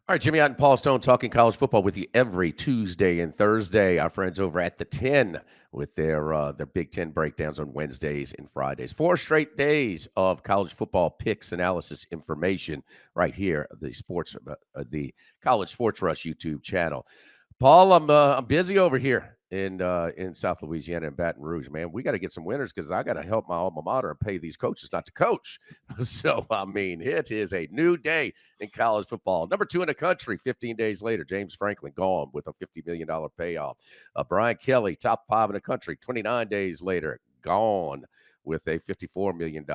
All right, Jimmy Ott and Paul Stone talking college football with you every Tuesday and Thursday. Our friends over at the 10 with their Big Ten breakdowns on Wednesdays and Fridays. 4 straight days of college football picks, analysis, information right here, the College Sports Rush YouTube channel. Paul, I'm busy over here in South Louisiana and Baton Rouge, man. We got to get some winners because I got to help my alma mater and pay these coaches not to coach. So I mean, it is a new day in college football. Number 2 in the country. 15 days later, James Franklin gone with a $50 million payoff. Brian Kelly, top 5 in the country. 29 days later, gone with a $54 million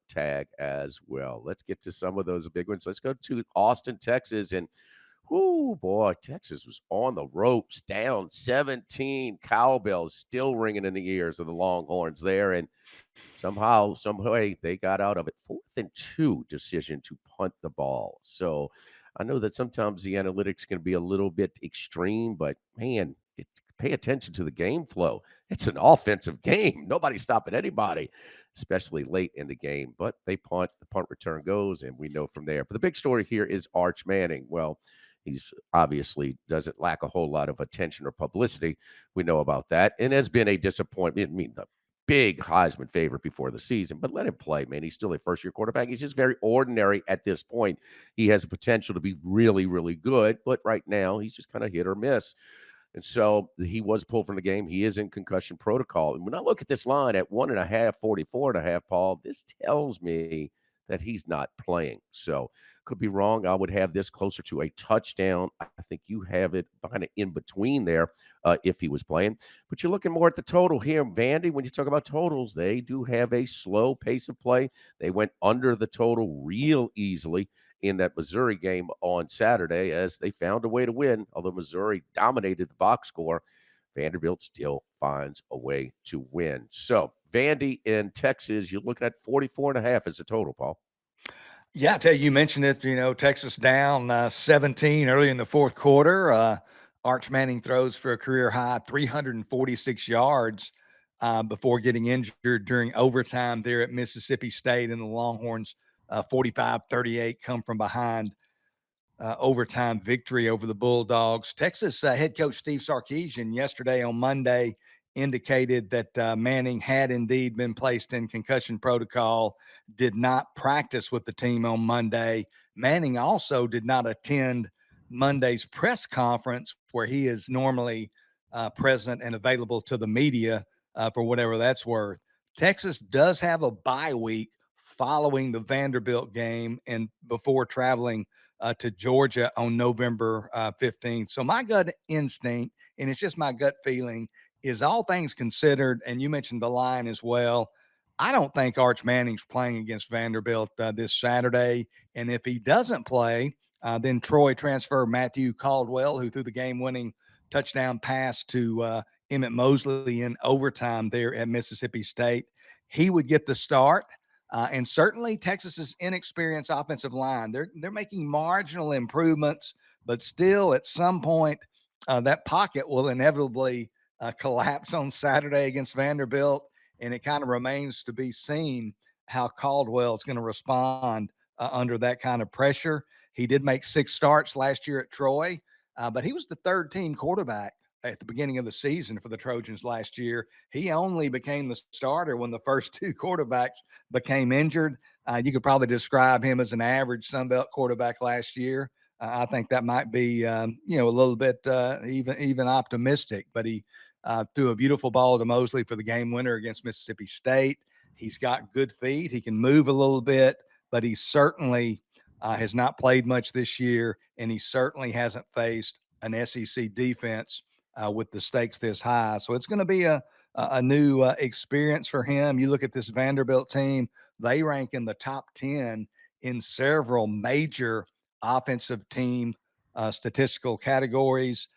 tag as well. Let's get to some of those big ones. Let's go to Austin, Texas, and whoo, boy, Texas was on the ropes, down 17. Cowbells still ringing in the ears of the Longhorns there. And somehow, some way, they got out of it. 4th and 2 decision to punt the ball. So I know that sometimes the analytics can be a little bit extreme, but man, pay attention to the game flow. It's an offensive game. Nobody's stopping anybody, especially late in the game. But they punt, the punt return goes, and we know from there. But the big story here is Arch Manning. Well, he's obviously doesn't lack a whole lot of attention or publicity. We know about that, and has been a disappointment. I mean, the big Heisman favorite before the season, but let him play, man. He's still a first-year quarterback. He's just very ordinary at this point. He has the potential to be really, really good, but right now he's just kind of hit or miss. And so he was pulled from the game. He is in concussion protocol. And when I look at this line at 1.5, 44.5, Paul, this tells me that he's not playing. So could be wrong. I would have this closer to a touchdown. I think you have it kind of in between there if he was playing. But you're looking more at the total here. Vandy, when you talk about totals, they do have a slow pace of play. They went under the total real easily in that Missouri game on Saturday as they found a way to win. Although Missouri dominated the box score, Vanderbilt still finds a way to win. So Vandy in Texas, you're looking at 44.5 as a total, Paul. Yeah, I tell you, you mentioned it, Texas down 17 early in the fourth quarter. Arch Manning throws for a career high 346 yards before getting injured during overtime there at Mississippi State, and the Longhorns 45-38 come from behind overtime victory over the Bulldogs. Texas head coach Steve Sarkisian yesterday on Monday indicated that Manning had indeed been placed in concussion protocol, did not practice with the team on Monday. Manning also did not attend Monday's press conference where he is normally present and available to the media for whatever that's worth. Texas does have a bye week following the Vanderbilt game and before traveling to Georgia on November 15th. So my gut instinct, and it's just my gut feeling, is all things considered, and you mentioned the line as well, I don't think Arch Manning's playing against Vanderbilt this Saturday. And if he doesn't play, then Troy transfer Matthew Caldwell, who threw the game-winning touchdown pass to Emmett Mosley in overtime there at Mississippi State. He would get the start. And certainly Texas's inexperienced offensive line, they're making marginal improvements, but still at some point that pocket will inevitably collapse on Saturday against Vanderbilt. And it kind of remains to be seen how Caldwell is going to respond under that kind of pressure. He did make 6 starts last year at Troy, but he was the third team quarterback at the beginning of the season for the Trojans last year. He only became the starter when the first 2 quarterbacks became injured. You could probably describe him as an average Sun Belt quarterback last year. I think that might be, a little bit even optimistic, but he threw a beautiful ball to Mosley for the game winner against Mississippi State. He's got good feet. He can move a little bit, but he certainly has not played much this year, and he certainly hasn't faced an SEC defense with the stakes this high. So it's going to be a new experience for him. You look at this Vanderbilt team, they rank in the top 10 in several major offensive team statistical categories.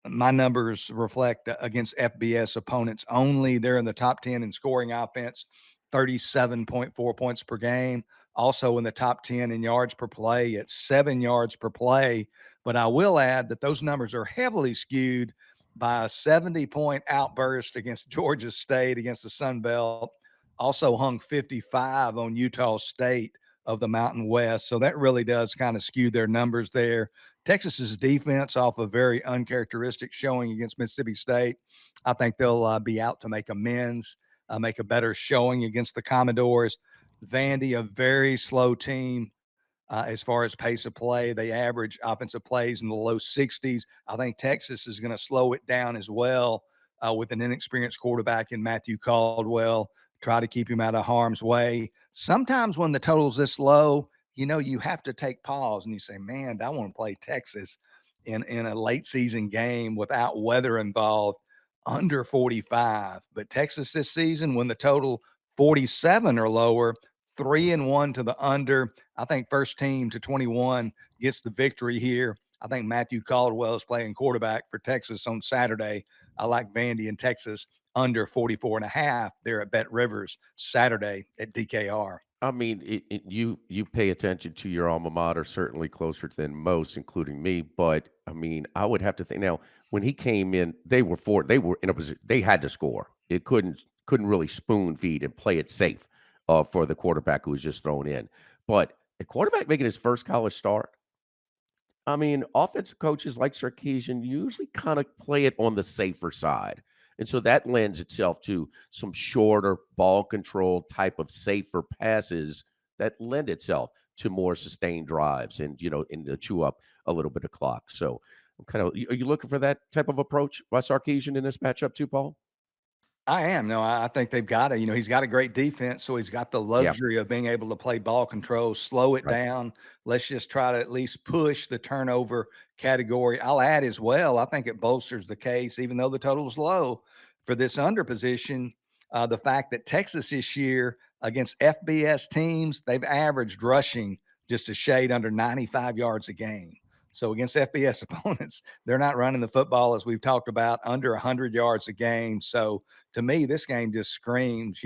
My numbers reflect against FBS opponents only. They're in the top 10 in scoring offense, 37.4 points per game. Also in the top 10 in yards per play at 7 yards per play. But I will add that those numbers are heavily skewed by a 70-point outburst against Georgia State against the Sun Belt. Also hung 55 on Utah State of the Mountain West. So that really does kind of skew their numbers there. Texas's defense, off a very uncharacteristic showing against Mississippi State, I think they'll be out to make amends, make a better showing against the Commodores. Vandy, a very slow team as far as pace of play. They average offensive plays in the low 60s. I think Texas is going to slow it down as well with an inexperienced quarterback in Matthew Caldwell. Try to keep him out of harm's way. Sometimes when the total's this low, you have to take pause and you say, man, I want to play Texas in a late season game without weather involved under 45. But Texas this season, when the total 47 or lower, 3-1 to the under. I think first team to 21 gets the victory here. I think Matthew Caldwell is playing quarterback for Texas on Saturday. I like Vandy in Texas under 44.5 there at Bet Rivers Saturday at DKR. I mean, you pay attention to your alma mater certainly closer than most, including me. But I mean, I would have to think now. When he came in, they were in a position they had to score. It couldn't really spoon feed and play it safe for the quarterback who was just thrown in. But a quarterback making his first college start, I mean, offensive coaches like Sarkisian usually kind of play it on the safer side. And so that lends itself to some shorter ball control type of safer passes that lend itself to more sustained drives and to chew up a little bit of clock. So I'm kind of, are you looking for that type of approach by Sarkisian in this matchup too, Paul? I am. No, I think they've got it. He's got a great defense, so he's got the Yeah, luxury of being able to play ball control, slow it right. down. Let's just try to at least push the turnover category. I'll add as well, I think it bolsters the case, even though the total is low for this under position. The fact that Texas this year against FBS teams, they've averaged rushing just a shade under 95 yards a game. So against FBS opponents, they're not running the football, as we've talked about, under 100 yards a game. So to me, this game just screams,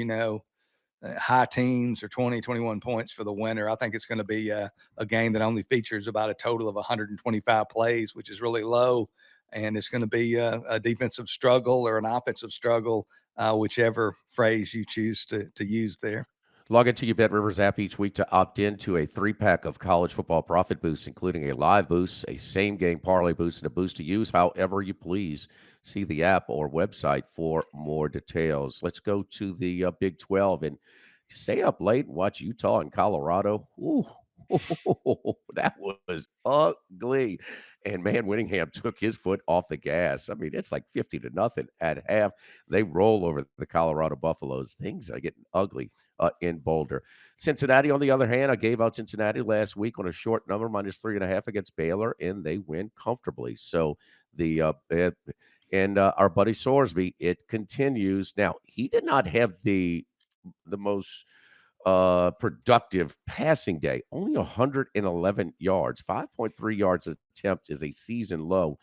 high teens or 20, 21 points for the winner. I think it's going to be a game that only features about a total of 125 plays, which is really low. And it's going to be a defensive struggle or an offensive struggle, whichever phrase you choose to use there. Log into your BetRivers app each week to opt in to a three-pack of college football profit boosts, including a live boost, a same-game parlay boost, and a boost to use however you please. See the app or website for more details. Let's go to the Big 12 and stay up late and watch Utah and Colorado. Ooh, that was ugly. And man, Winningham took his foot off the gas. I mean, it's like 50-0 at half. They roll over the Colorado Buffaloes. Things are getting ugly in Boulder. Cincinnati, on the other hand, I gave out Cincinnati last week on a short number, -3.5 against Baylor, and they win comfortably. So our buddy Sorsby, it continues. Now, he did not have the most productive passing day, only 111 yards, 5.3 yards attempt is a season low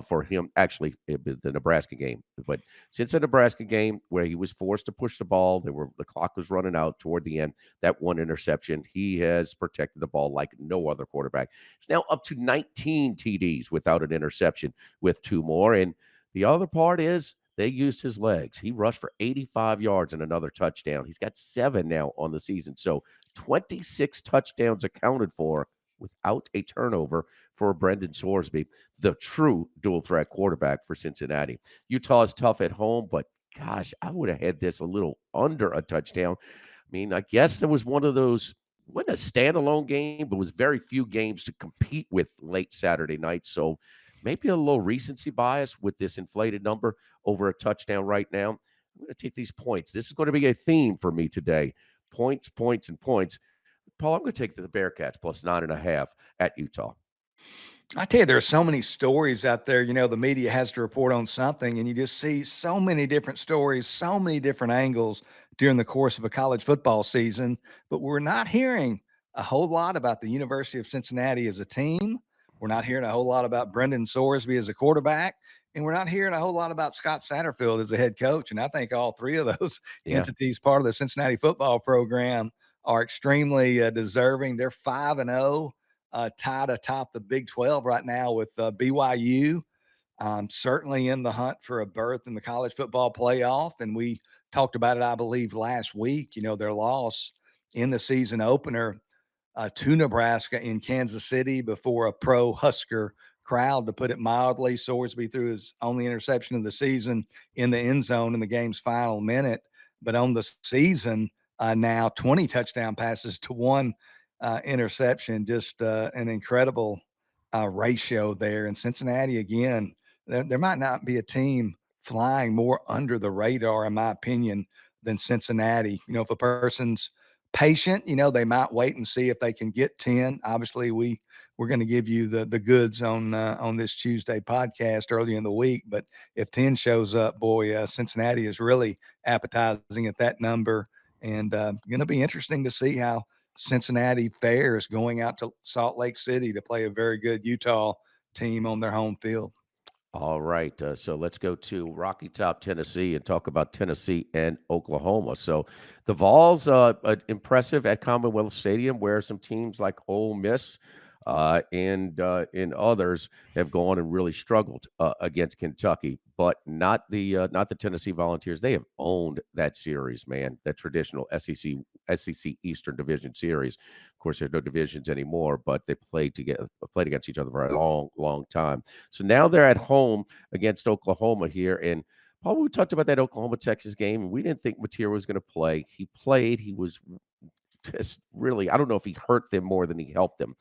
for him. Actually, the Nebraska game, but since the Nebraska game where he was forced to push the ball, the clock was running out toward the end. That one interception, he has protected the ball like no other quarterback. It's now up to 19 TDs without an interception, with two more. And the other part is they used his legs. He rushed for 85 yards and another touchdown. He's got 7 now on the season. So 26 touchdowns accounted for without a turnover for Brendan Sorsby, the true dual threat quarterback for Cincinnati. Utah is tough at home, but gosh, I would have had this a little under a touchdown. I mean, I guess there was one of those, wasn't a standalone game, but was very few games to compete with late Saturday night. So maybe a little recency bias with this inflated number over a touchdown right now. I'm going to take these points. This is going to be a theme for me today. Points, points, and points. Paul, I'm going to take the Bearcats +9.5 at Utah. I tell you, there are so many stories out there. The media has to report on something, and you just see so many different stories, so many different angles during the course of a college football season. But we're not hearing a whole lot about the University of Cincinnati as a team. We're not hearing a whole lot about Brendan Sorsby as a quarterback. And we're not hearing a whole lot about Scott Satterfield as a head coach. And I think all three of those Yeah. entities, part of the Cincinnati football program, are extremely deserving. They're 5-0, tied atop the Big 12 right now with BYU. Certainly in the hunt for a berth in the college football playoff. And we talked about it, I believe, last week, their loss in the season opener to Nebraska in Kansas City before a pro Husker crowd, to put it mildly. Sorsby threw his only interception of the season in the end zone in the game's final minute. But on the season, now 20 touchdown passes to one interception, just an incredible ratio there. And Cincinnati, again, there might not be a team flying more under the radar, in my opinion, than Cincinnati. If a person's patient, they might wait and see if they can get 10. Obviously, we're going to give you the goods on this Tuesday podcast early in the week. But if 10 shows up, boy, Cincinnati is really appetizing at that number, and going to be interesting to see how Cincinnati fares going out to Salt Lake City to play a very good Utah team on their home field. All right, so let's go to Rocky Top, Tennessee, and talk about Tennessee and Oklahoma. So the Vols, impressive at Commonwealth Stadium, where some teams like Ole Miss and others have gone and really struggled against Kentucky, but not the Tennessee Volunteers. They have owned that series, man. That traditional SEC Eastern Division series. Of course, there's no divisions anymore, but they played against each other for a long, long time. So now they're at home against Oklahoma here. And Paul, we talked about that Oklahoma Texas game, and we didn't think Mateer was going to play. He played. He was just really, I don't know if he hurt them more than he helped them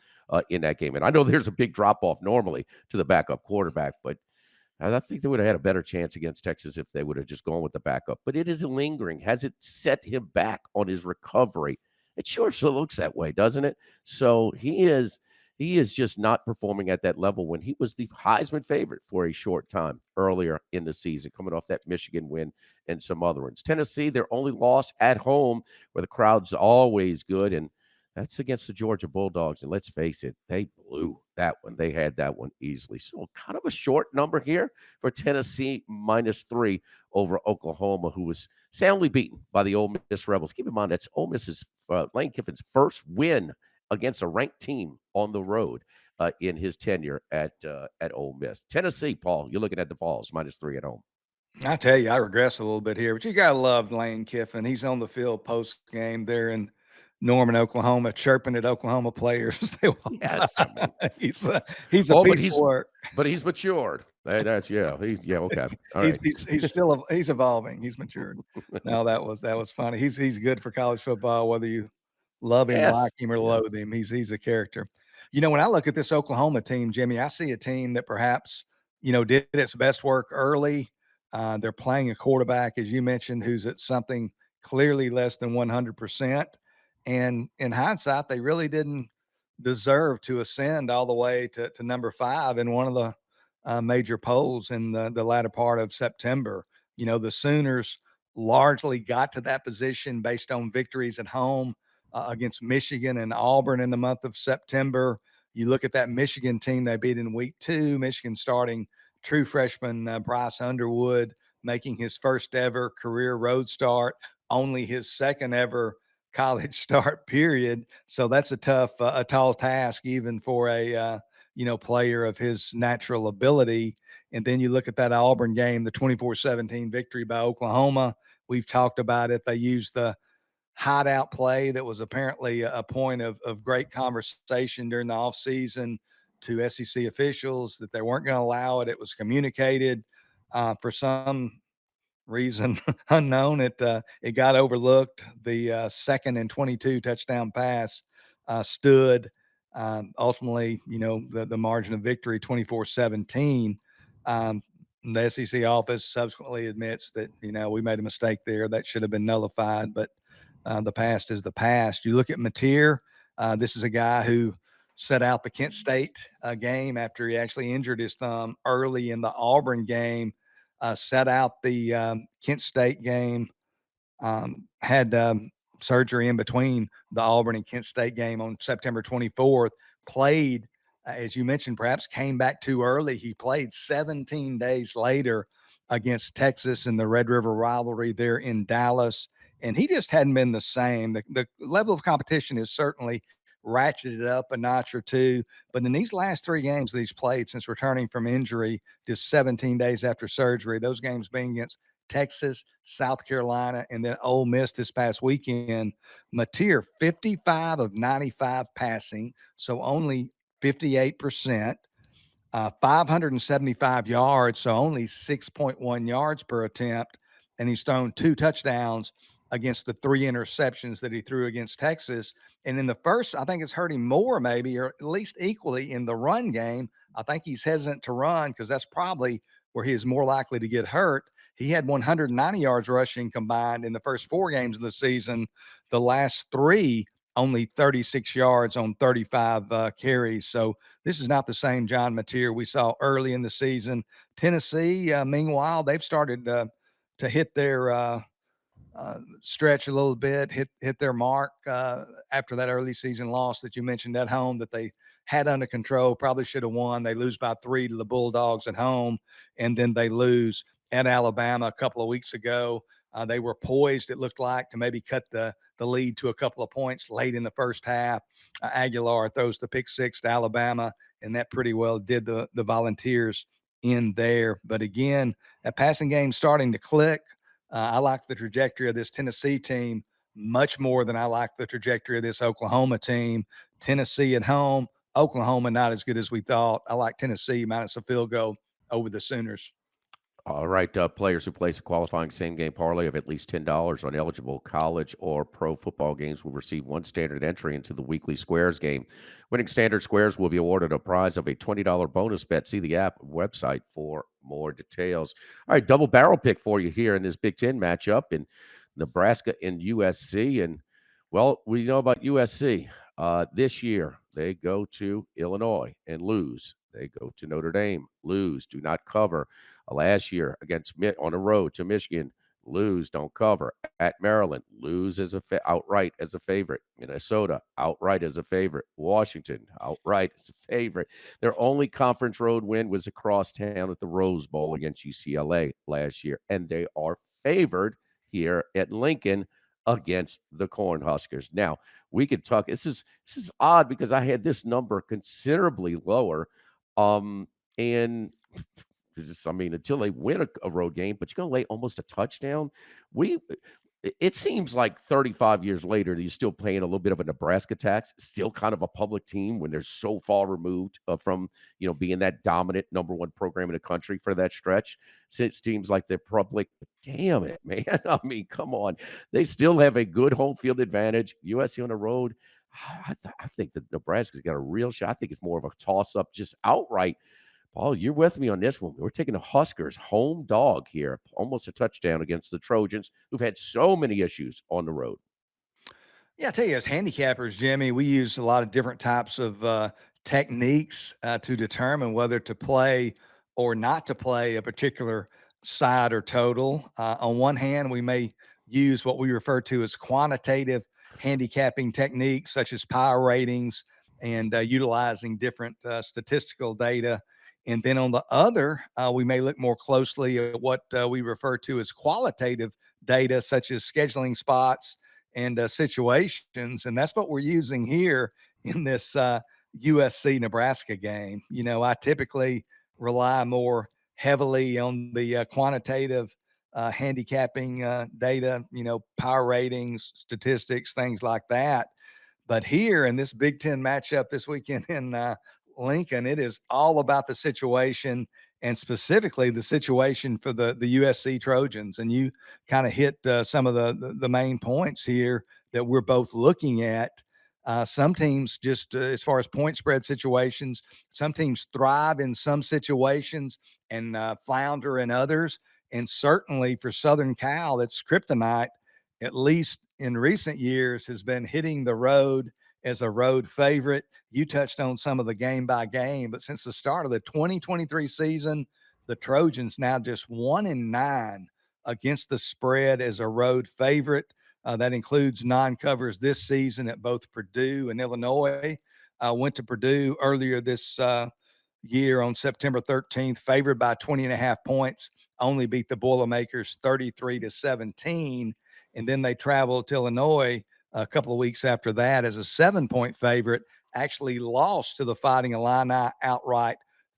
in that game. And I know there's a big drop off normally to the backup quarterback, but I think they would have had a better chance against Texas if they would have just gone with the backup. But it is lingering. Has it set him back on his recovery? It sure looks that way, doesn't it? So he is just not performing at that level when he was the Heisman favorite for a short time earlier in the season, coming off that Michigan win and some other ones. Tennessee, their only loss at home, where the crowd's always good, and that's against the Georgia Bulldogs. And let's face it, they blew that one. They had that one easily. So kind of a short number here for Tennessee, -3 over Oklahoma, who was soundly beaten by the Ole Miss Rebels. Keep in mind, that's Ole Miss's Lane Kiffin's first win against a ranked team on the road in his tenure at Ole Miss. Tennessee, Paul, you're looking at the Vols, -3 at home. I tell you, I regress a little bit here, but you gotta love Lane Kiffin. He's on the field post game there in Norman, Oklahoma, chirping at Oklahoma players as they walk Yes, I mean, by. He's a oh, piece of work. but he's matured. That's yeah, okay, all He's right. he's still he's evolving. He's matured. No, that was funny. He's good for college football, whether you love him, like Yes, him, or yes. loathe him. He's a character. When I look at this Oklahoma team, Jimmy, I see a team that perhaps did its best work early. They're playing a quarterback, as you mentioned, who's at something clearly less than 100%. And in hindsight, they really didn't deserve to ascend all the way to number 5 in one of the major polls in the latter part of September. The Sooners largely got to that position based on victories at home against Michigan and Auburn in the month of September. You look at that Michigan team they beat in week 2, Michigan starting true freshman Bryce Underwood making his first ever career road start, only his second ever college start period. So that's a tall task, even for a player of his natural ability. And then you look at that Auburn game, the 24-17 victory by Oklahoma. We've talked about it. They used the hideout play that was apparently a point of great conversation during the offseason to SEC officials, that they weren't going to allow it. It was communicated for some reason unknown. It got overlooked. The second and 22 touchdown pass stood. Ultimately, the margin of victory 24-17. The SEC office subsequently admits that we made a mistake there. That should have been nullified, but the past is the past. You look at Mateer. This is a guy who set out the Kent State game after he actually injured his thumb early in the Auburn game. Set out the Kent State game, had surgery in between the Auburn and Kent State game on September 24th, played, as you mentioned, perhaps came back too early. He played 17 days later against Texas in the Red River rivalry there in Dallas, and he just hadn't been the same. The level of competition is certainly ratcheted up a notch or two, but in these last 3 games that he's played since returning from injury, just 17 days after surgery, those games being against Texas, South Carolina, and then Ole Miss this past weekend. Mateer, 55 of 95 passing, so only 58%. 575 yards, so only 6.1 yards per attempt. And he's thrown 2 touchdowns against the 3 interceptions that he threw against Texas. And in the first, I think it's hurt him more, maybe, or at least equally in the run game. I think he's hesitant to run because that's probably where he is more likely to get hurt. He had 190 yards rushing combined in the first 4 games of the season. The last 3, only 36 yards on 35 carries. So this is not the same John Mateer we saw early in the season. Tennessee, meanwhile, they've started to hit their stretch a little bit, hit their mark after that early season loss that you mentioned at home that they had under control. Probably should have won. They lose by 3 to the Bulldogs at home, and then they lose at Alabama a couple of weeks ago. They were poised, it looked like, to maybe cut the lead to a couple of points late in the first half. Aguilar throws the pick 6 to Alabama, and that pretty well did the Volunteers in there. But again, that passing game starting to click. I like the trajectory of this Tennessee team much more than I like the trajectory of this Oklahoma team. Tennessee at home, Oklahoma not as good as we thought. I like Tennessee minus a field goal over the Sooners. All right, players who place a qualifying same-game parlay of at least $10 on eligible college or pro football games will receive one standard entry into the weekly Squares game. Winning standard Squares will be awarded a prize of a $20 bonus bet. See the app website for more details. All right, double barrel pick for you here in this Big Ten matchup in Nebraska and USC. And, well, we know about USC. This year, they go to Illinois and lose. They go to Notre Dame, lose, do not cover. Last year against on the road to Michigan, lose, don't cover. At Maryland, lose as outright as a favorite. Minnesota, outright as a favorite. Washington, outright as a favorite. Their only conference road win was across town at the Rose Bowl against UCLA last year, and they are favored here at Lincoln against the Cornhuskers. Now, we could talk. This is odd because I had this number considerably lower, and I mean, until they win a road game, but you're going to lay almost a touchdown. It seems like 35 years later that you're still paying a little bit of a Nebraska tax, still kind of a public team when they're so far removed from being that dominant number 1 program in the country for that stretch. So it seems like they're public. But damn it, man! I mean, come on, they still have a good home field advantage. USC on the road. I think that Nebraska's got a real shot. I think it's more of a toss up, just outright. Paul, you're with me on this one. We're taking the Huskers home dog here, almost a touchdown against the Trojans, who've had so many issues on the road. Yeah, I tell you, as handicappers, Jimmy, we use a lot of different types of techniques to determine whether to play or not to play a particular side or total. On one hand, we may use what we refer to as quantitative handicapping techniques, such as power ratings and utilizing different statistical data. And then on the other, we may look more closely at what we refer to as qualitative data, such as scheduling spots and situations. And that's what we're using here in this USC Nebraska game. I typically rely more heavily on the quantitative handicapping data, power ratings, statistics, things like that. But here in this Big Ten matchup this weekend in Lincoln, it is all about the situation and specifically the situation for the USC Trojans. And you kind of hit some of the main points here that we're both looking at. Some teams just as far as point spread situations, some teams thrive in some situations and flounder in others. And certainly for Southern Cal, it's kryptonite, at least in recent years, has been hitting the road as a road favorite. You touched on some of the game by game, but since the start of the 2023 season, the Trojans now just 1-9 against the spread as a road favorite. That includes non-covers this season at both Purdue and Illinois. Went to Purdue earlier this year on September 13th, favored by 20.5 points, only beat the Boilermakers 33-17. And then they traveled to Illinois a couple of weeks after that as a 7-point favorite, actually lost to the Fighting Illini outright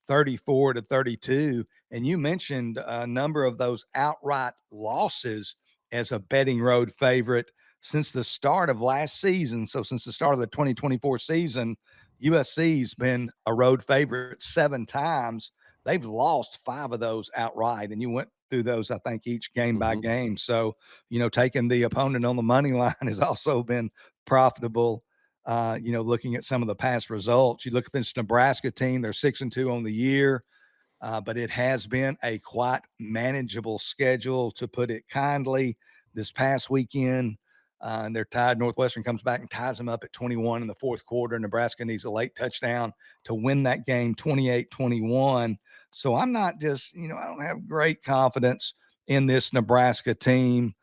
34-32. And you mentioned a number of those outright losses as a betting road favorite since the start of last season. So since the start of the 2024 season, USC's been a road favorite 7 times. They've lost 5 of those outright, and you went through those, I think, each game by Hmm. game. So, taking the opponent on the money line has also been profitable. Looking at some of the past results, you look at this Nebraska team, they're 6-2 on the year. But it has been a quite manageable schedule, to put it kindly. This past weekend, and they're tied. Northwestern comes back and ties them up at 21 in the fourth quarter. Nebraska needs a late touchdown to win that game 28-21. So I'm not just, I don't have great confidence in this Nebraska team.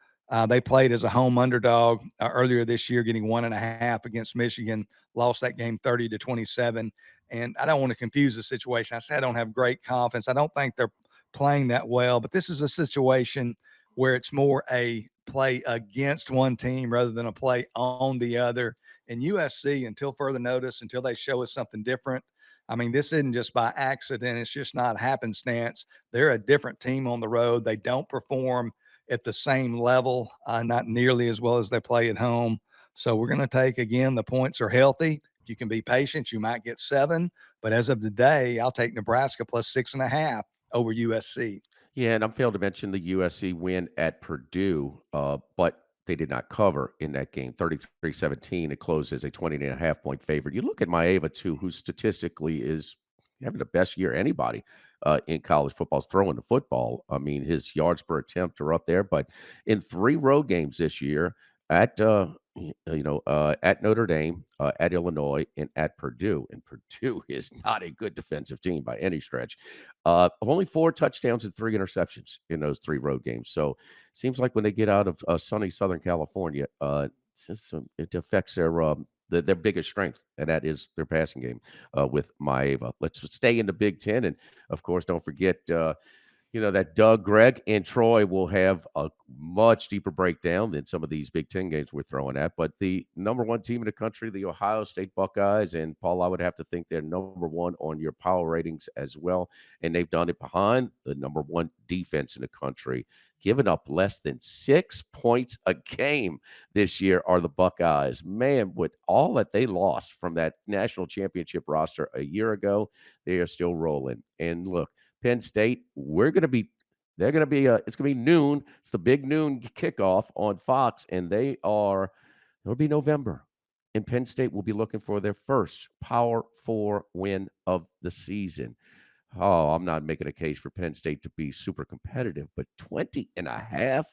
They played as a home underdog earlier this year, getting 1.5 against Michigan, lost that game 30-27. And I don't want to confuse the situation. I say I don't have great confidence. I don't think they're playing that well, but this is a situation where it's more a play against one team rather than a play on the other. And USC, until further notice, until they show us something different, I mean, this isn't just by accident. It's just not happenstance. They're a different team on the road. They don't perform at the same level, not nearly as well as they play at home. So we're going to take, again, the points are healthy. If you can be patient, you might get 7. But as of today, I'll take Nebraska plus 6.5 over USC. Yeah, and I'm failed to mention the USC win at Purdue, but they did not cover in that game, 33-17. It closed as a 20.5 point favorite. You look at Maeva, too, who statistically is having the best year anybody in college football is throwing the football. I mean, his yards per attempt are up there, but in 3 road games this year at at Notre Dame, at Illinois, and at Purdue. And Purdue is not a good defensive team by any stretch. Only 4 touchdowns and 3 interceptions in those 3 road games. So seems like when they get out of sunny Southern California, it affects their biggest strength, and that is their passing game with Maeva. Let's stay in the Big Ten, and of course, don't forget. That Doug, Greg, and Troy will have a much deeper breakdown than some of these Big Ten games we're throwing at. But the number one team in the country, the Ohio State Buckeyes, and Paul, I would have to think they're number one on your power ratings as well. And they've done it behind the number one defense in the country. Giving up less than 6 points a game this year are the Buckeyes. Man, with all that they lost from that national championship roster a year ago, they are still rolling. And look, Penn State, they're going to be, it's going to be noon. It's the big noon kickoff on Fox, and it'll be November. And Penn State will be looking for their first Power Four win of the season. Oh, I'm not making a case for Penn State to be super competitive, but 20.5.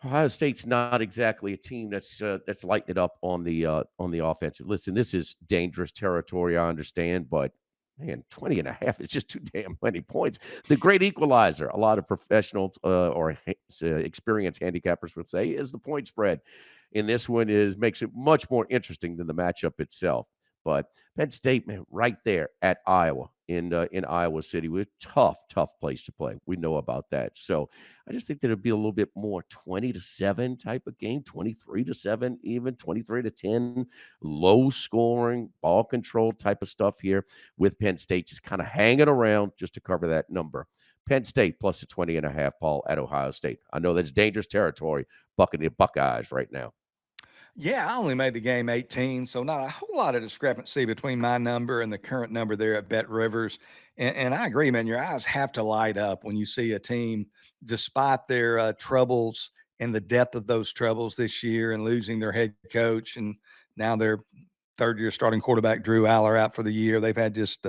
Ohio State's not exactly a team that's lighting it up on the offensive. Listen, this is dangerous territory, I understand, but man, 20.5 is just too damn many points. The great equalizer, a lot of professional experienced handicappers would say, is the point spread. And this one makes it much more interesting than the matchup itself. But Penn State, man, right there at Iowa in Iowa City, with tough place to play. We know about that. So I just think that it'd be a little bit more 20-7 type of game, 23-7, even 23-10, low scoring, ball control type of stuff here with Penn State just kind of hanging around just to cover that number. Penn State plus a 20.5, Paul, at Ohio State. I know that's dangerous territory, bucking the Buckeyes right now. Yeah, I only made the game 18, so not a whole lot of discrepancy between my number and the current number there at Bet Rivers. And I agree, man. Your eyes have to light up when you see a team, despite their troubles and the depth of those troubles this year, and losing their head coach, and now their third-year starting quarterback Drew Aller out for the year. They've had just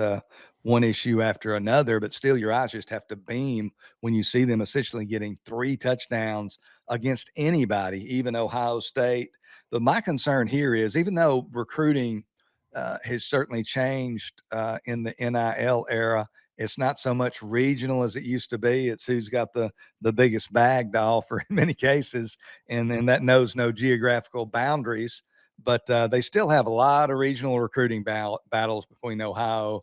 one issue after another, but still, your eyes just have to beam when you see them essentially getting 3 touchdowns against anybody, even Ohio State. But my concern here is, even though recruiting has certainly changed in the NIL era, it's not so much regional as it used to be. It's who's got the biggest bag to offer in many cases, and then that knows no geographical boundaries. But they still have a lot of regional recruiting battles between Ohio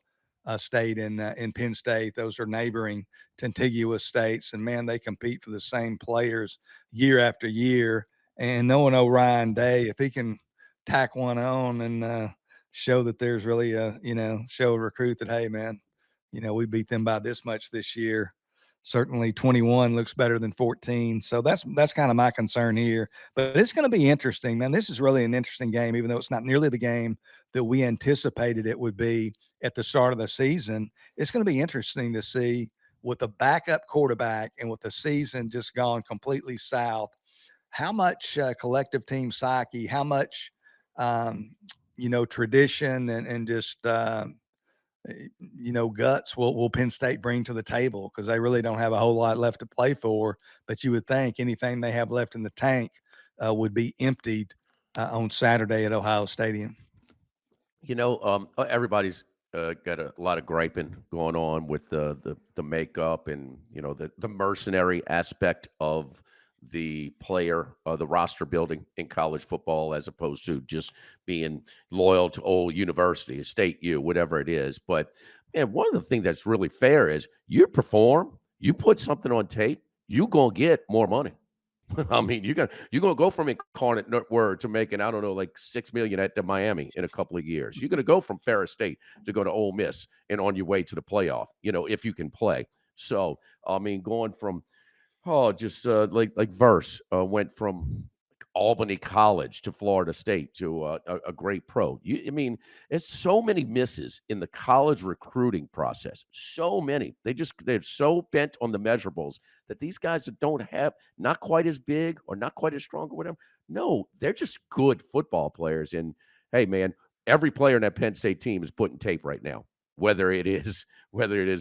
State and Penn State. Those are neighboring contiguous states, and man, they compete for the same players year after year. And knowing Ryan Day, if he can tack one on and show that there's really show a recruit that, hey, man, We beat them by this much this year. Certainly 21 looks better than 14. So that's kind of my concern here. But it's going to be interesting, man. This is really an interesting game, even though it's not nearly the game that we anticipated it would be at the start of the season. It's going to be interesting to see with the backup quarterback and with the season just gone completely south, how much collective team psyche, how much um, tradition and just guts will Penn State bring to the table, because they really don't have a whole lot left to play for. But you would think anything they have left in the tank would be emptied on Saturday at Ohio Stadium. Everybody's got a lot of griping going on with the makeup and the mercenary aspect of the player, the roster building in college football, as opposed to just being loyal to old university, state U, whatever it is. But man, one of the things that's really fair is you perform, you put something on tape, you gonna get more money. I mean, you're gonna go from Incarnate Word to making, I don't know, like 6 million at the Miami in a couple of years. You're gonna go from Ferris State to go to Ole Miss and on your way to the playoff, if you can play. So I mean, going from just like Verse went from Albany College to Florida State to a great pro. I mean, it's so many misses in the college recruiting process. So many. They're so bent on the measurables that these guys that don't have, not quite as big or not quite as strong or whatever. No, they're just good football players. And hey, man, every player in that Penn State team is putting tape right now, whether it is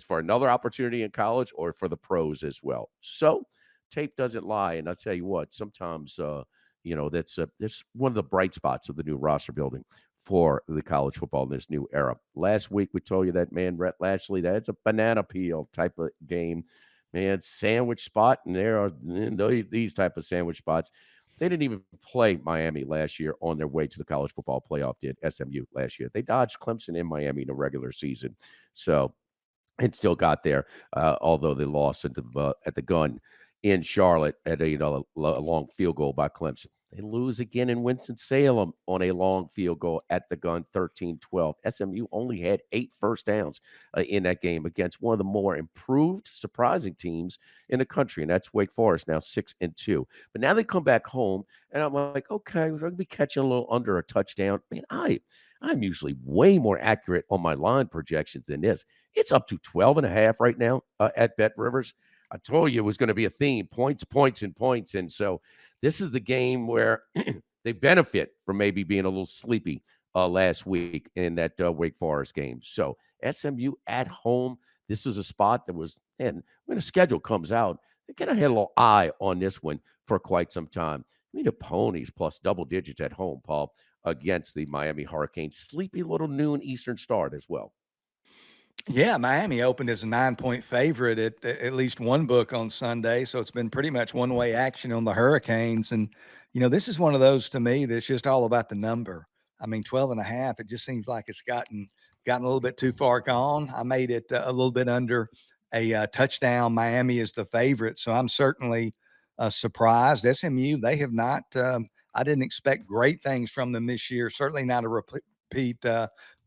for another opportunity in college or for the pros as well. So tape doesn't lie. And I'll tell you what, sometimes that's one of the bright spots of the new roster building for the college football in this new era. Last week we told you that, man, Rhett Lashley, that's a banana peel type of game, man, sandwich spot, and there are these type of sandwich spots. They didn't even play Miami last year on their way to the college football playoff. Did SMU last year? They dodged Clemson in Miami in the regular season, so and still got there, although they lost at the gun in Charlotte at a long field goal by Clemson. They lose again in Winston-Salem on a long field goal at the gun, 13-12. SMU only had 8 first downs in that game against one of the more improved, surprising teams in the country, and that's Wake Forest, now 6-2. But now they come back home, and I'm like, okay, we're going to be catching a little under a touchdown. Man, I'm usually way more accurate on my line projections than this. It's up to 12.5 right now at Bet Rivers. I told you it was going to be a theme, points, points, and points. And so this is the game where they benefit from maybe being a little sleepy last week in that Wake Forest game. So SMU at home, this is a spot that was, and when the schedule comes out, they kind of had a little eye on this one for quite some time. I mean, the Ponies plus double digits at home, Paul, against the Miami Hurricanes. Sleepy little noon Eastern start as well. Yeah, Miami opened as a 9-point favorite at least one book on Sunday. So it's been pretty much one way action on the Hurricanes. And, this is one of those to me that's just all about the number. I mean, 12.5, it just seems like it's gotten a little bit too far gone. I made it a little bit under a touchdown. Miami is the favorite. So I'm certainly surprised. SMU, they have not, I didn't expect great things from them this year. Certainly not a repeat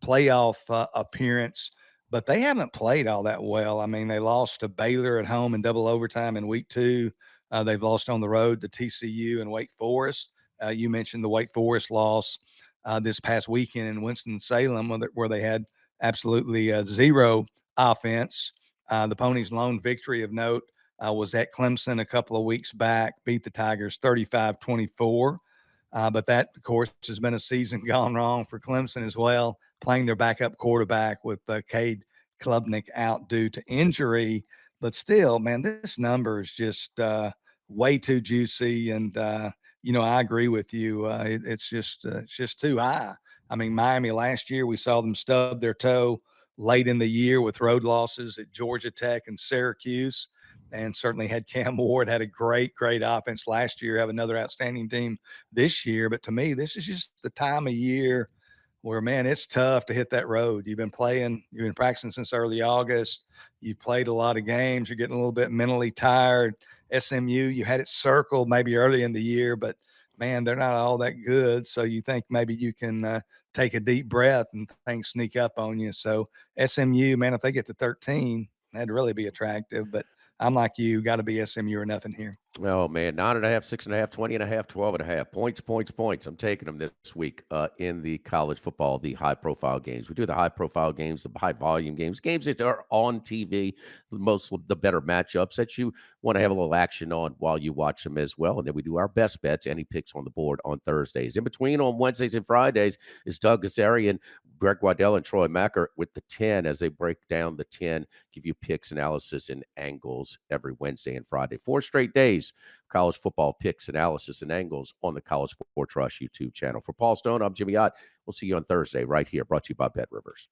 playoff appearance, but they haven't played all that well. I mean, they lost to Baylor at home in double overtime in week 2. They've lost on the road to TCU and Wake Forest. You mentioned the Wake Forest loss this past weekend in Winston-Salem, where they had absolutely zero offense. The Ponies' lone victory of note was at Clemson a couple of weeks back, beat the Tigers 35-24. But that, of course, has been a season gone wrong for Clemson as well, playing their backup quarterback with Cade Klubnik out due to injury. But still, man, this number is just way too juicy. And, I agree with you. It's just too high. I mean, Miami last year, we saw them stub their toe late in the year with road losses at Georgia Tech and Syracuse, and certainly had Cam Ward, had a great offense last year, have another outstanding team this year. But to me, this is just the time of year where, man, it's tough to hit that road. You've been practicing since early August. You've played a lot of games. You're getting a little bit mentally tired. SMU, you had it circled maybe early in the year, but man, they're not all that good. So you think maybe you can take a deep breath and things sneak up on you. So SMU, man, if they get to 13, that'd really be attractive. But I'm like you, got to be SMU or nothing here. Oh man, 9.5, 6.5, 20.5, 12.5 points, points, points. I'm taking them this week in the college football, the high profile games. We do the high profile games, the high volume games, games that are on TV, most of the better matchups that you want to have a little action on while you watch them as well. And then we do our best bets, any picks on the board on Thursdays. In between on Wednesdays and Fridays is Doug Gazarian, Greg Waddell, and Troy Macker with the 10 as they break down the 10, give you picks, analysis, and angles every Wednesday and Friday. 4 straight days college football picks, analysis, and angles on the College Sports Rush YouTube channel. For Paul Stone, I'm Jimmy Ott. We'll see you on Thursday right here, brought to you by Bet Rivers.